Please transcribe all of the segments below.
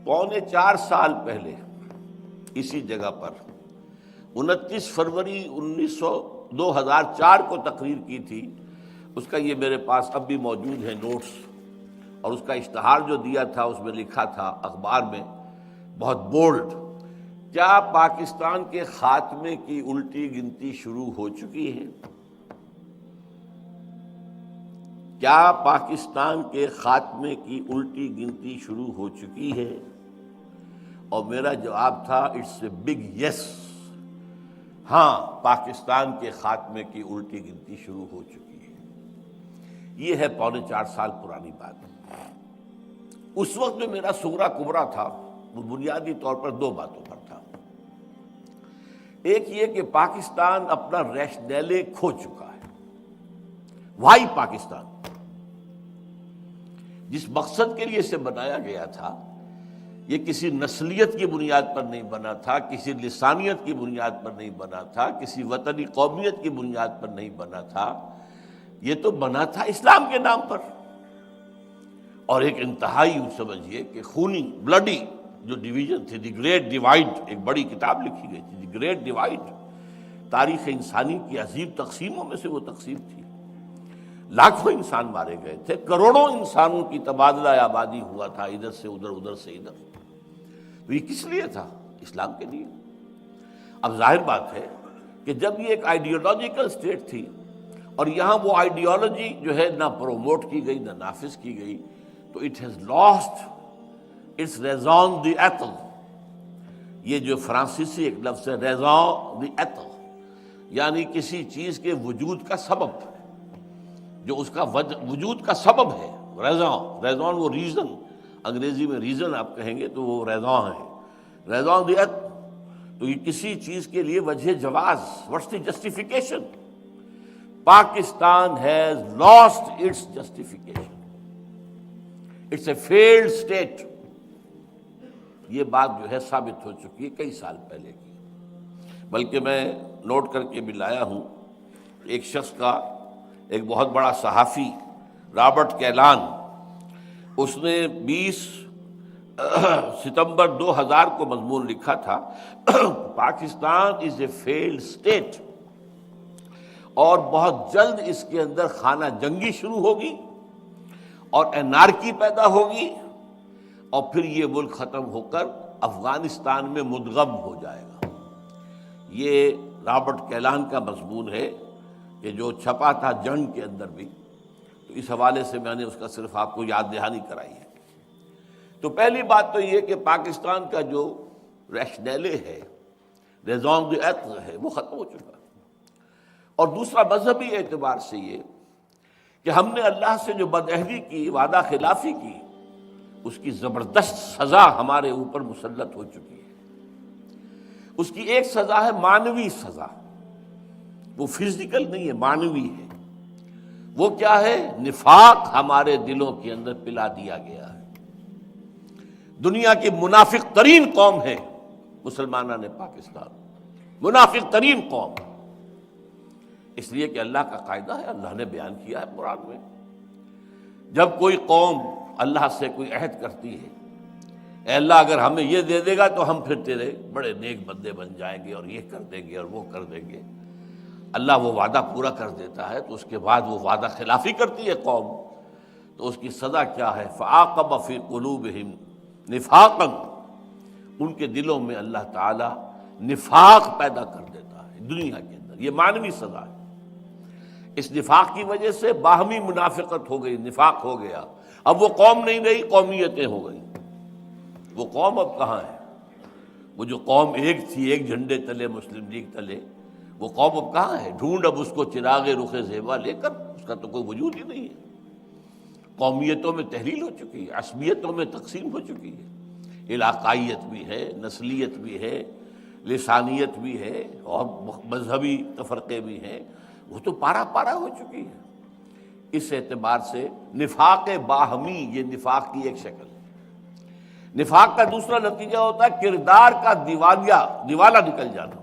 پونے 4 سال پہلے اسی جگہ پر 29 فروری 2004 کو تقریر کی تھی. اس کا یہ میرے پاس اب بھی موجود ہے نوٹس، اور اس کا اشتہار جو دیا تھا اس میں لکھا تھا اخبار میں بہت بولڈ: کیا پاکستان کے خاتمے کی الٹی گنتی شروع ہو چکی ہے؟ کیا پاکستان کے خاتمے کی الٹی گنتی شروع ہو چکی ہے؟ اور میرا جواب تھا اٹس اے بگ یس. ہاں، پاکستان کے خاتمے کی الٹی گنتی شروع ہو چکی ہے. یہ ہے پونے 4 سال پرانی بات. اس وقت جو میرا سغرا کبرا تھا وہ بنیادی طور پر 2 باتوں پر تھا. ایک یہ کہ پاکستان اپنا ریشنیلے کھو چکا ہے. وائی پاکستان؟ جس مقصد کے لیے اسے بنایا گیا تھا یہ کسی نسلیت کی بنیاد پر نہیں بنا تھا، کسی لسانیت کی بنیاد پر نہیں بنا تھا، کسی وطنی قومیت کی بنیاد پر نہیں بنا تھا. یہ تو بنا تھا اسلام کے نام پر. اور ایک انتہائی سمجھیے کہ خونی بلڈی جو ڈویژن تھی، دی گریٹ ڈیوائڈ، ایک بڑی کتاب لکھی گئی تھی دی گریٹ ڈیوائڈ. تاریخ انسانی کی عظیم تقسیموں میں سے وہ تقسیم تھی. لاکھوں انسان مارے گئے تھے، کروڑوں انسانوں کی تبادلہ آبادی ہوا تھا، ادھر سے ادھر، ادھر سے ادھر. تو یہ کس لیے تھا؟ اسلام کے لیے. اب ظاہر بات ہے کہ جب یہ ایک آئیڈیالوجیکل اسٹیٹ تھی اور یہاں وہ آئیڈیالوجی جو ہے نہ پروموٹ کی گئی نہ نافذ کی گئی، تو it has lost its reason دی ایتھل. یہ جو فرانسیسی ایک لفظ ہے ریزون دی ایتھل، یعنی کسی چیز کے وجود کا سبب، جو اس کا وجود کا سبب ہے. ریزون وہ ریزن، انگریزی میں ریزن آپ کہیں گے تو وہ ریزون ہے. ریزون دی ایتھل تو یہ کسی چیز کے لیے وجہ جواز. What's the justification? Pakistan has lost its justification. It's a failed state. یہ بات جو ہے ثابت ہو چکی ہے کئی سال پہلے کی. بلکہ میں نوٹ کر کے بھی لایا ہوں ایک شخص کا، ایک بہت بڑا صحافی رابرٹ کیلان، اس نے 20 ستمبر 2000 کو مضمون لکھا تھا پاکستان از اے فیلڈ اسٹیٹ، اور بہت جلد اس کے اندر خانہ جنگی شروع ہوگی اور انارکی پیدا ہوگی، اور پھر یہ ملک ختم ہو کر افغانستان میں مدغم ہو جائے گا. یہ رابرٹ کیلان کا مضمون ہے کہ جو چھپا تھا جنگ کے اندر بھی. تو اس حوالے سے میں نے اس کا صرف آپ کو یاد دہانی کرائی ہے. تو پہلی بات تو یہ کہ پاکستان کا جو ریشنیلے ہے، ریزون دی ایتھل ہے، وہ ختم ہو چکا. اور دوسرا مذہبی اعتبار سے یہ کہ ہم نے اللہ سے جو بدعہدی کی، وعدہ خلافی کی، اس کی زبردست سزا ہمارے اوپر مسلط ہو چکی ہے. اس کی ایک سزا ہے معنوی سزا، وہ فزیکل نہیں ہے، معنوی ہے. وہ کیا ہے؟ نفاق ہمارے دلوں کے اندر پلا دیا گیا ہے. دنیا کی منافق ترین قوم ہے مسلمانان پاکستان، منافق ترین قوم. اس لیے کہ اللہ کا قاعدہ ہے، اللہ نے بیان کیا ہے قرآن میں، جب کوئی قوم اللہ سے کوئی عہد کرتی ہے، اے اللہ اگر ہمیں یہ دے دے گا تو ہم پھر تیرے بڑے نیک بندے بن جائیں گے اور یہ کر دیں گے اور وہ کر دیں گے. اللہ وہ وعدہ پورا کر دیتا ہے تو اس کے بعد وہ وعدہ خلافی کرتی ہے قوم، تو اس کی سزا کیا ہے؟ فَعَاقَبَ فِي قُلُوبِهِمْ نِفَاقًا. ان کے دلوں میں اللہ تعالی نفاق پیدا کر دیتا ہے دنیا کے اندر. یہ معنوی سزا ہے. اس نفاق کی وجہ سے باہمی منافقت ہو گئی، نفاق ہو گیا. اب وہ قوم نہیں رہی، قومیتیں ہو گئی. وہ قوم اب کہاں ہے؟ وہ جو قوم ایک تھی، ایک جھنڈے تلے، مسلم لیگ تلے، وہ قوم اب کہاں ہے؟ ڈھونڈ اب اس کو چراغ رخ زیبا لے کر، اس کا تو کوئی وجود ہی نہیں ہے. قومیتوں میں تحلیل ہو چکی ہے، عصبیتوں میں تقسیم ہو چکی ہے، علاقائیت بھی ہے، نسلیت بھی ہے، لسانیت بھی ہے، اور مذہبی تفرقے بھی ہیں. وہ تو پارا پارا ہو چکی ہے. اس اعتبار سے نفاق باہمی، یہ نفاق کی ایک شکل ہے. نفاق کا دوسرا نتیجہ ہوتا ہے کردار کا دیوالہ نکل جانا،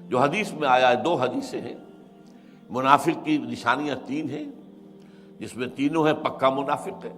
جو حدیث میں آیا ہے. 2 حدیثیں ہیں. منافق کی نشانیاں 3 ہیں، جس میں تینوں ہیں پکا منافق ہے.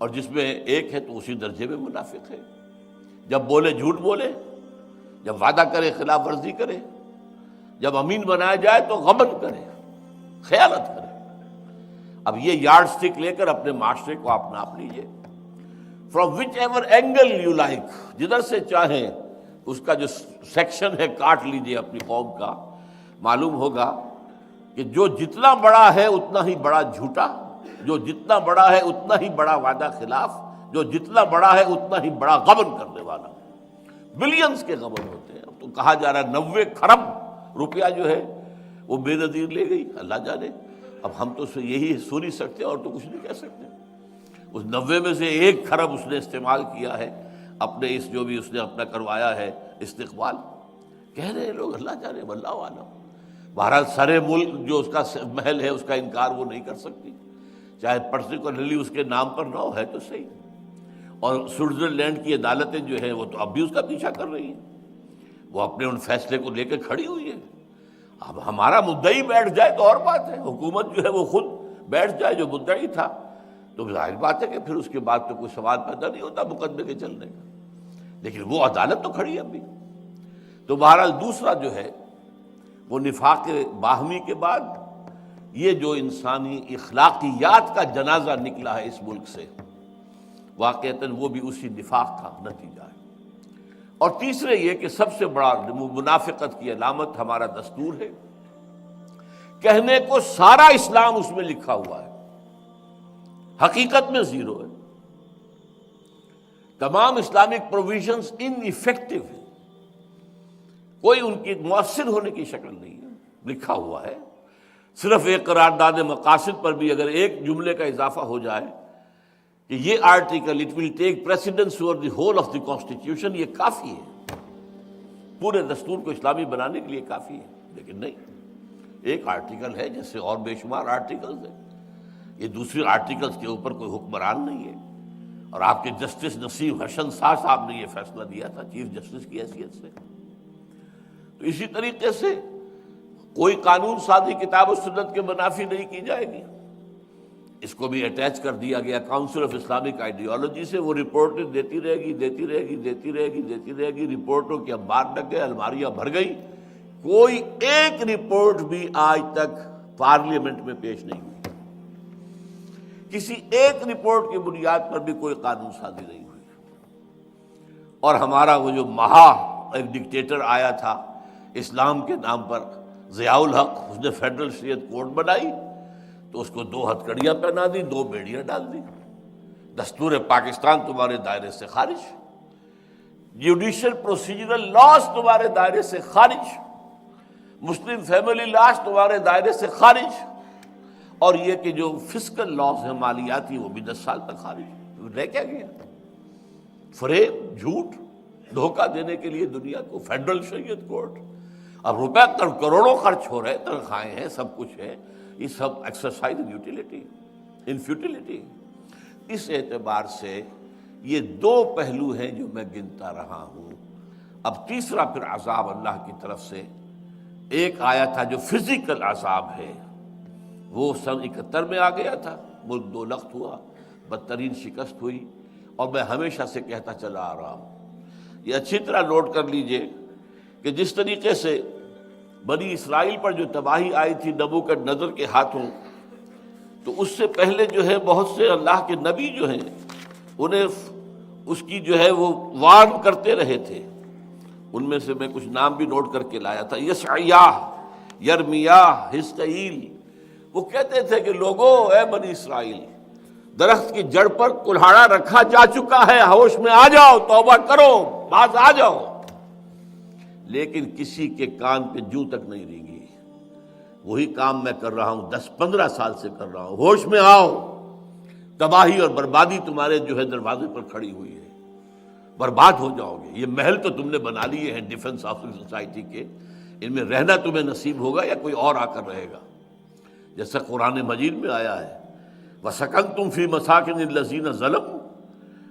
اور جس میں ایک ہے تو اسی درجے میں منافق ہے۔ جب بولے جھوٹ بولے، جب وعدہ کرے خلاف ورزی کرے، جب امین بنایا جائے تو غبن کرے، خیانت کرے۔ اب یہ یارڈ سٹک لے کر اپنے معاشرے کو آپ ناپ لیجئے، from which ever angle you like, جدھر سے چاہیں اس کا جو سیکشن ہے کاٹ لیجئے اپنی قوم کا۔ معلوم ہوگا کہ جو جتنا بڑا ہے اتنا ہی بڑا جھوٹا، جو جتنا بڑا ہے اتنا ہی بڑا وعدہ خلاف، جو جتنا بڑا ہے اتنا ہی بڑا غبن کرنے والا۔ بلینز کے غبن ہوتے ہیں۔ تو کہا جا رہا ہے 90 کھرب روپیہ جو ہے وہ بے نظیر لے گئی، اللہ جانے۔ اب ہم تو یہی سن ہی سکتے اور تو کچھ نہیں کہہ سکتے۔ اس 90 میں سے 1 کھرب اس نے استعمال کیا ہے اپنے اس جو بھی اس نے اپنا کروایا ہے استقبال۔ کہہ رہے ہیں لوگ اللہ جانے واللہ عالم۔ بہرحال سرے ملک جو اس کا محل ہے اس کا انکار وہ نہیں کر سکتی، چاہے پرٹیکولرلی اس کے نام پر نہ ہو، ہے تو صحیح۔ اور سوئٹزرلینڈ کی عدالتیں جو ہیں وہ تو اب بھی اس کا پیچھا کر رہی ہیں، وہ اپنے ان فیصلے کو لے کے کھڑی ہوئی ہے۔ اب ہمارا مدعی بیٹھ جائے تو اور بات ہے، حکومت جو ہے وہ خود بیٹھ جائے جو مدعی تھا، تو ظاہر بات ہے کہ پھر اس کے بعد تو کوئی سوال پیدا نہیں ہوتا مقدمے کے چلنے کا، لیکن وہ عدالت تو کھڑی ہے ابھی۔ تو بہرحال دوسرا جو ہے وہ نفاق باہمی کے بعد یہ جو انسانی اخلاقیات کا جنازہ نکلا ہے اس ملک سے، واقعتاً وہ بھی اسی نفاق کا نتیجہ ہے۔ اور تیسرے یہ کہ سب سے بڑا منافقت کی علامت ہمارا دستور ہے، کہنے کو سارا اسلام اس میں لکھا ہوا ہے، حقیقت میں زیرو ہے۔ تمام اسلامک پروویژنز ان ایفیکٹو ہیں، کوئی ان کی مؤثر ہونے کی شکل نہیں ہے، لکھا ہوا ہے۔ صرف ایک قرارداد مقاصد پر بھی اگر ایک جملے کا اضافہ ہو جائے کہ یہ article it will take precedence over the whole of the constitution, یہ کافی ہے، پورے دستور کو اسلامی بنانے کے لیے کافی ہے۔ لیکن نہیں، ایک آرٹیکل ہے جیسے اور بے شمار آرٹیکلز ہیں، یہ دوسرے آرٹیکلز کے اوپر کوئی حکمران نہیں ہے۔ اور آپ کے جسٹس نسیم حسن صاحب نے یہ فیصلہ دیا تھا چیف جسٹس کی حیثیت سے۔ تو اسی طریقے سے کوئی قانون سازی کتاب و سنت کے منافی نہیں کی جائے گی، اس کو بھی اٹیچ کر دیا گیا کاؤنسل آف اسلامک آئیڈیالوجی سے۔ وہ رپورٹیں دیتی رہے گی، رپورٹوں کے انبار لگ گئے، الماریاں بھر گئی، کوئی ایک رپورٹ بھی آج تک پارلیمنٹ میں پیش نہیں ہوئی، کسی ایک رپورٹ کی بنیاد پر بھی کوئی قانون سازی نہیں ہوئی۔ اور ہمارا وہ جو ایک ڈکٹیٹر آیا تھا اسلام کے نام پر، ضیاء الحق، اس نے فیڈرل شریعت کوڈ بنائی تو اس کو 2 ہتھکڑیاں پہنا دی، 2 بیڑیاں ڈال دی، دستور پاکستان تمہارے دائرے سے خارج، جوڈیشل پروسیجرل لاز تمہارے دائرے سے خارج، مسلم فیملی لاز تمہارے دائرے سے خارج، اور یہ کہ جو فسکل لاز ہیں مالیاتی وہ بھی 10 سال تک خارج۔ رہ کیا گیا؟ فریب، جھوٹ، دھوکہ دینے کے لیے دنیا کو فیڈرل شریعت کوڈ۔ اب روپے کروڑوں خرچ ہو رہے، تنخواہیں ہیں، سب کچھ ہے، یہ سب ایکسرسائز ان فیوٹیلیٹی۔ اس اعتبار سے یہ 2 پہلو ہیں جو میں گنتا رہا ہوں۔ اب تیسرا پھر عذاب اللہ کی طرف سے ایک آیا تھا جو فزیکل عذاب ہے، وہ سن 71 میں آ گیا تھا، ملک 2 لخت ہوا، بدترین شکست ہوئی۔ اور میں ہمیشہ سے کہتا چلا آ رہا ہوں، یہ اچھی طرح نوٹ کر لیجئے کہ جس طریقے سے بنی اسرائیل پر جو تباہی آئی تھی نبوکدنضر کے ہاتھوں، تو اس سے پہلے جو ہے بہت سے اللہ کے نبی جو ہیں انہیں اس کی جو ہے وہ وارن کرتے رہے تھے۔ ان میں سے میں کچھ نام بھی نوٹ کر کے لایا تھا، یشعیاہ، یرمیاہ، حزقیل۔ وہ کہتے تھے کہ لوگوں، اے بنی اسرائیل، درخت کی جڑ پر کلہاڑا رکھا جا چکا ہے، ہوش میں آ جاؤ، توبہ کرو، باز آ جاؤ۔ لیکن کسی کے کان پہ جوں تک نہیں رینگی۔ وہی کام میں کر رہا ہوں، 10-15 سال سے کر رہا ہوں، ہوش میں آؤ، تباہی اور بربادی تمہارے جو ہے دروازے پر کھڑی ہوئی ہے، برباد ہو جاؤ گے۔ یہ محل تو تم نے بنا لیے ہیں ڈیفنس آف سوسائٹی کے، ان میں رہنا تمہیں نصیب ہوگا یا کوئی اور آ کر رہے گا؟ جیسا قرآن مجید میں آیا ہے، وَسَكَنْتُمْ فِي مَسَاكِنِ الَّذِينَ ظَلَمُوا،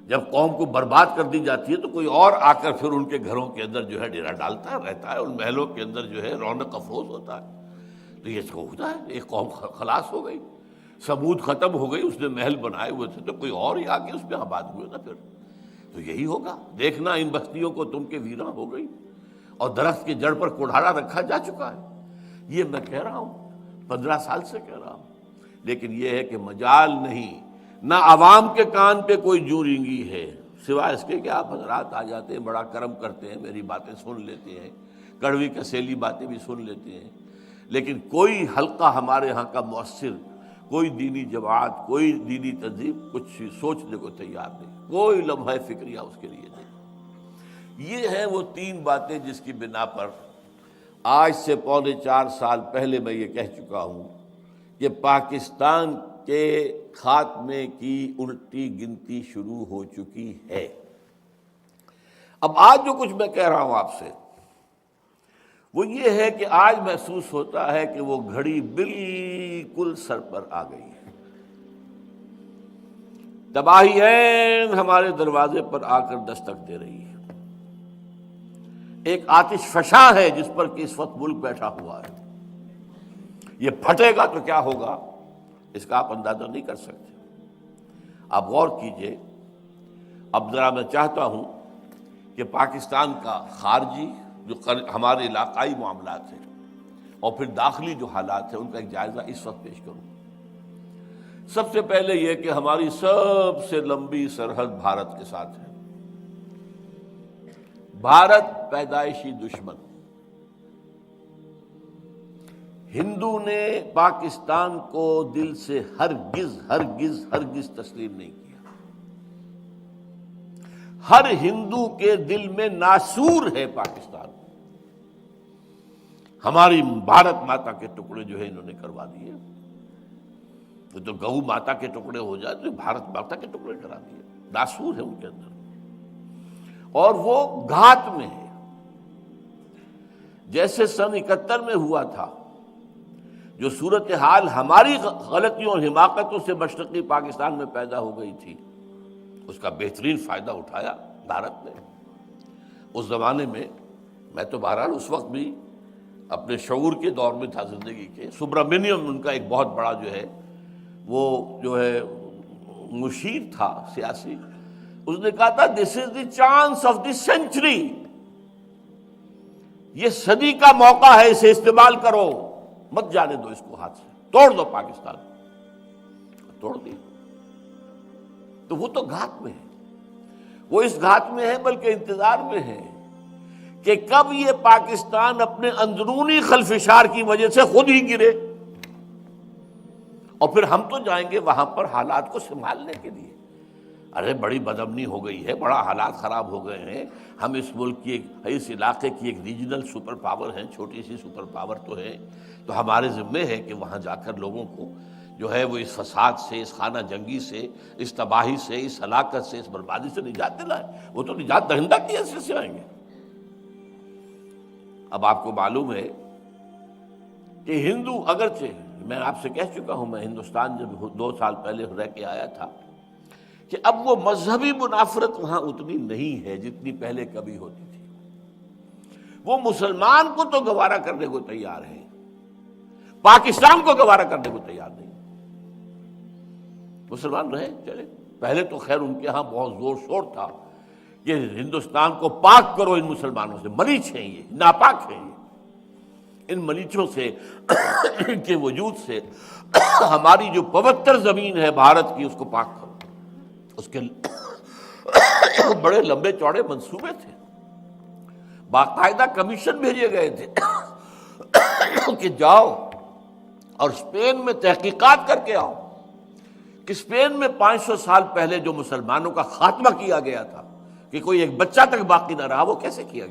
جب قوم کو برباد کر دی جاتی ہے تو کوئی اور آ کر پھر ان کے گھروں کے اندر جو ہے ڈیرا ڈالتا ہے، رہتا ہے، ان محلوں کے اندر جو ہے رونق افروز ہوتا ہے۔ تو یہ ہوتا ہے، ایک قوم خلاص ہو گئی۔ سمود ختم ہو گئی، اس نے محل بنائے ہوئے تھے تو کوئی اور ہی آ کے اس میں آباد ہوئے نا، پھر تو یہی ہوگا۔ دیکھنا ان بستیوں کو تم کے ویراں ہو گئی اور درخت کی جڑ پر کوڑھاڑا رکھا جا چکا ہے۔ یہ میں کہہ رہا ہوں، 15 سال سے کہہ رہا ہوں، لیکن یہ ہے کہ مجال نہیں، نہ عوام کے کان پہ کوئی جوں رینگی ہے، سوائے اس کے کہ آپ حضرات آ جاتے ہیں، بڑا کرم کرتے ہیں، میری باتیں سن لیتے ہیں، کڑوی کسیلی باتیں بھی سن لیتے ہیں، لیکن کوئی حلقہ ہمارے ہاں کا مؤثر، کوئی دینی جماعت، کوئی دینی تنظیم کچھ سوچنے کو تیار نہیں، کوئی لمحہ فکریہ اس کے لیے نہیں۔ یہ ہیں وہ 3 باتیں جس کی بنا پر آج سے 3.25 سال پہلے میں یہ کہہ چکا ہوں کہ پاکستان کے خاتمے کی الٹی گنتی شروع ہو چکی ہے۔ اب آج جو کچھ میں کہہ رہا ہوں آپ سے وہ یہ ہے کہ آج محسوس ہوتا ہے کہ وہ گھڑی بالکل سر پر آ گئی ہے، تباہی عین ہمارے دروازے پر آ کر دستک دے رہی ہے، ایک آتش فشاں ہے جس پر کہ اس وقت ملک بیٹھا ہوا ہے۔ یہ پھٹے گا تو کیا ہوگا اس کا آپ اندازہ نہیں کر سکتے۔ آپ غور کیجئے، اب ذرا میں چاہتا ہوں کہ پاکستان کا خارجی جو ہمارے علاقائی معاملات ہیں اور پھر داخلی جو حالات ہیں ان کا ایک جائزہ اس وقت پیش کروں۔ سب سے پہلے یہ کہ ہماری سب سے لمبی سرحد بھارت کے ساتھ ہے۔ بھارت پیدائشی دشمن، ہندو نے پاکستان کو دل سے ہرگز ہرگز ہرگز تسلیم نہیں کیا۔ ہر ہندو کے دل میں ناسور ہے پاکستان۔ ہماری بھارت ماتا کے ٹکڑے جو ہے انہوں نے کروا دیے، یہ تو گو ماتا کے ٹکڑے ہو جائے تو بھارت ماتا کے ٹکڑے کرا دیے، ناسور ہے ان کے اندر، اور وہ گھات میں ہے۔ جیسے سن 71 میں ہوا تھا، جو صورتحال ہماری غلطیوں اور حماقتوں سے مشرقی پاکستان میں پیدا ہو گئی تھی، اس کا بہترین فائدہ اٹھایا بھارت نے۔ اس زمانے میں تو بہرحال اس وقت بھی اپنے شعور کے دور میں تھا زندگی کے۔ سبرامنیم ان کا ایک بہت بڑا وہ جو ہے مشیر تھا سیاسی، اس نے کہا تھا this is the chance of the century, یہ صدی کا موقع ہے، اسے استعمال کرو، مت جانے دو اس کو ہاتھ سے، توڑ دو پاکستان، توڑ دیا۔ تو وہ تو گھات میں ہے، وہ اس گھات میں ہے بلکہ انتظار میں ہے کہ کب یہ پاکستان اپنے اندرونی خلفشار کی وجہ سے خود ہی گرے، اور پھر ہم تو جائیں گے وہاں پر حالات کو سنبھالنے کے لیے۔ ارے بڑی بدامنی ہو گئی ہے، بڑا حالات خراب ہو گئے ہیں، ہم اس ملک کی اس علاقے کی ایک ریجنل سپر پاور ہیں، چھوٹی سی سپر پاور تو ہے، تو ہمارے ذمے ہے کہ وہاں جا کر لوگوں کو جو ہے وہ اس فساد سے، اس خانہ جنگی سے، اس تباہی سے، اس ہلاکت سے، اس بربادی سے نجات دلائیں۔ وہ تو نجات دہندہ کی حیثیت سے آئیں گے۔ اب آپ کو معلوم ہے کہ ہندو، اگرچہ میں آپ سے کہہ چکا ہوں، میں ہندوستان جب 2 سال پہلے رہ کے آیا تھا، کہ اب وہ مذہبی منافرت وہاں اتنی نہیں ہے جتنی پہلے کبھی ہوتی تھی۔ وہ مسلمان کو تو گوارا کرنے کو تیار ہے، پاکستان کو گوارا کرنے کو تیار نہیں۔ مسلمان رہے چلے، پہلے تو خیر ان کے ہاں بہت زور شور تھا کہ ہندوستان کو پاک کرو ان مسلمانوں سے، ملیچ ہیں یہ، ناپاک ہیں یہ، ان ملیچوں سے، ان کے وجود سے ہماری جو پوتر زمین ہے بھارت کی، اس کو پاک کرو۔ اس کے بڑے لمبے چوڑے منصوبے تھے، باقاعدہ کمیشن بھیجے گئے تھے کہ جاؤ اور اسپین میں تحقیقات کر کے آؤ کہ اسپین میں 500 سال پہلے جو مسلمانوں کا خاتمہ کیا گیا تھا، کہ کوئی ایک بچہ تک باقی نہ رہا، وہ کیسے کیا گیا۔